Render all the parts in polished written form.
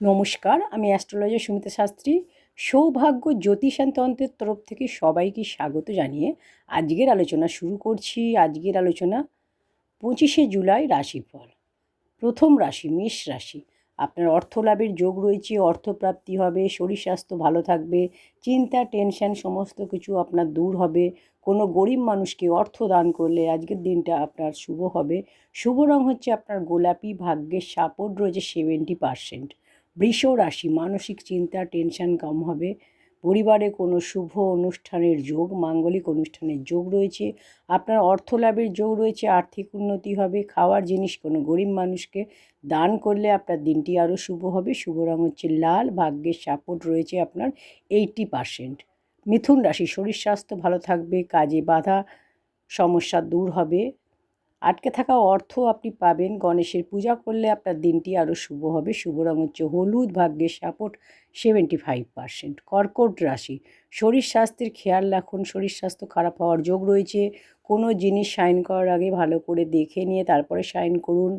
নমস্কার, আমি অ্যাস্ট্রোলজার সুমিতা শাস্ত্রী। সৌভাগ্য জ্যোতিষান্তন্ত্রের তরফ থেকে সবাইকে স্বাগত জানিয়ে আজকের আলোচনা শুরু করছি। আজকের আলোচনা 25শে জুলাই রাশিফল। প্রথম রাশি মেষ রাশি। আপনার অর্থ লাভের যোগ রয়েছে, অর্থপ্রাপ্তি হবে, শরীর স্বাস্থ্য ভালো থাকবে, চিন্তা টেনশন সমস্ত কিছু আপনার দূর হবে। কোনো গরিব মানুষকে অর্থ দান করলে আজকের দিনটা আপনার শুভ হবে। শুভ রং হচ্ছে আপনার গোলাপি, ভাগ্যের সাপোর্ট রয়েছে 70%। বৃষ রাশি, মানসিক চিন্তা টেনশন কম হবে। পরিবারে কোনো শুভ অনুষ্ঠানের যোগ, মাঙ্গলিক অনুষ্ঠানের যোগ রয়েছে। আপনার অর্থ লাভের যোগ রয়েছে, আর্থিক উন্নতি হবে। খাওয়ার জিনিস কোনো গরিব মানুষকে দান করলে আপনার দিনটি আরও শুভ হবে। শুভ রং হচ্ছে লাল, ভাগ্যের সাপোর্ট রয়েছে আপনার 80%। মিথুন রাশি, শরীর স্বাস্থ্য ভালো থাকবে, কাজে বাধা সমস্যা দূর হবে। আটকে থাকা অর্থ আপনি পাবেন। গণেশের পূজা করলে আপনার দিনটি আরও শুভ হবে। শুভ রং হচ্ছে হলুদ, ভাগ্যের সাপোর্ট 75%। কর্কট রাশি, শরীর স্বাস্থ্যের খেয়াল রাখুন। শরীর স্বাস্থ্য খারাপ হওয়ার যোগ রয়েছে। কোনো জিনিস সাইন করার আগে ভালো করে দেখে নিয়ে তারপরে সাইন করুন।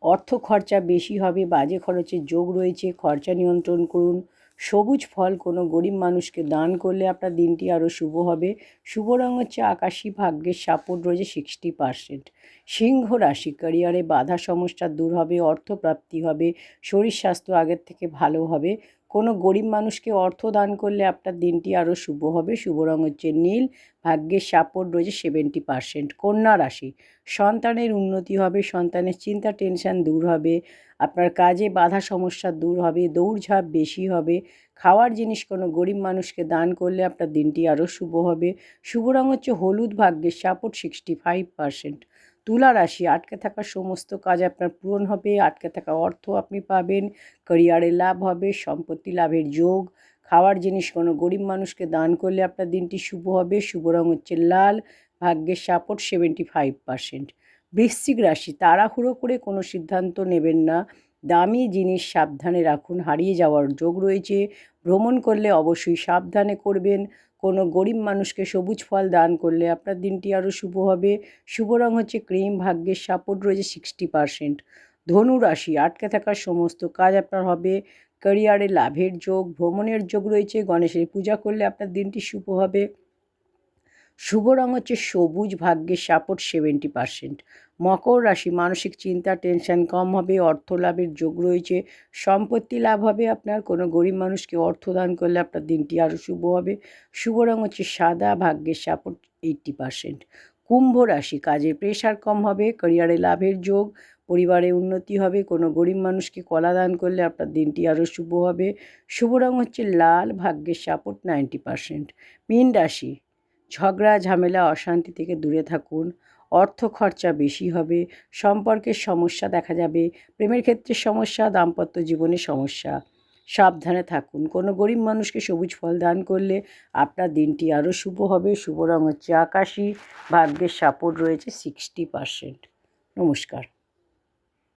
অর্থ খরচা বেশি হবে, বাজে খরচের যোগ রয়েছে, খরচা নিয়ন্ত্রণ করুন। সবুজ ফল কোনো গরিব মানুষকে দান করলে আপনার দিনটি আরও শুভ হবে। শুভ রং হচ্ছে আকাশী, ভাগ্যের সাপোর্ট রয়েছে 60%। সিংহ রাশি, ক্যারিয়ারে বাধা সমস্যা দূর হবে, অর্থপ্রাপ্তি হবে, শরীর স্বাস্থ্য আগের থেকে ভালো হবে। কোনো গরিব মানুষকে অর্থ দান করলে আপনার দিনটি আরও শুভ হবে। শুভ রং হচ্ছে নীল, ভাগ্যের সাপোর্ট রয়েছে 70%। কন্যা রাশি, সন্তানের উন্নতি হবে, সন্তানের চিন্তা টেনশন দূর হবে, আপনার কাজে বাধা সমস্যা দূর হবে, দৌড়ঝাঁপ বেশি হবে। খাওয়ার জিনিস কোনো গরিব মানুষকে দান করলে আপনার দিনটি আরও শুভ হবে। শুভ রং হচ্ছে হলুদ, ভাগ্যের সাপোর্ট 65%। তুলা রাশি, আটকে থাকা সমস্ত কাজ আপনার পূরণ হবে, আটকে থাকা অর্থ আপনি পাবেন, ক্যারিয়ারে লাভ হবে, সম্পত্তি লাভের যোগ। খাওয়ার জিনিস কোনো গরিব মানুষকে দান করলে আপনার দিনটি শুভ হবে। শুভ রং হচ্ছে লাল, ভাগ্যের সাপোর্ট 75%। বৃশ্চিক রাশি, তাড়াহুড়ো করে কোনো সিদ্ধান্ত নেবেন না, দামি জিনিস সাবধানে রাখুন, হারিয়ে যাওয়ার যোগ রয়েছে। ভ্রমণ করলে অবশ্যই সাবধানে করবেন। কোনো গরিব মানুষকে সবুজ ফল দান করলে আপনার দিনটি আরও শুভ হবে। শুভ রং হচ্ছে ক্রিম, ভাগ্যের সাপোর্ট রয়েছে 60%। ধনু রাশি, আটকে থাকা সমস্ত কাজ আপনার হবে, ক্যারিয়ারে লাভের যোগ, ভ্রমণের যোগ রয়েছে। গণেশের পূজা করলে আপনার দিনটি শুভ হবে। শুভ রং হচ্ছে সবুজ, ভাগ্যের সাপোর্ট 70%। মকর রাশি, মানসিক চিন্তা টেনশন কম হবে, অর্থ লাভের যোগ রয়েছে, সম্পত্তি লাভ হবে। আপনার কোনো গরিব মানুষকে অর্থ দান করলে আপনার দিনটি আরও শুভ হবে। শুভ রং হচ্ছে সাদা, ভাগ্যের সাপোর্ট 80%। কুম্ভ রাশি, কাজের প্রেশার কম হবে, ক্যারিয়ারে লাভের যোগ, পরিবারে উন্নতি হবে। কোনো গরিব মানুষকে কলা দান করলে আপনার দিনটি আরও শুভ হবে। শুভ রং হচ্ছে লাল, ভাগ্যের সাপোর্ট 90%। মীন রাশি, ঝগড়া ঝামেলা অশান্তি থেকে দূরে থাকুন। অর্থ খরচা বেশি হবে, সম্পর্কের সমস্যা দেখা যাবে, প্রেমের ক্ষেত্রে সমস্যা, দাম্পত্য জীবনে সমস্যা। সাবধানে থাকুন। কোনো গরিব মানুষকে সবুজ ফল দান করলে আপনার দিনটি আরও শুভ হবে। শুভ রং হচ্ছে আকাশী, ভাগ্যের সাপোর্ট রয়েছে 60%। নমস্কার।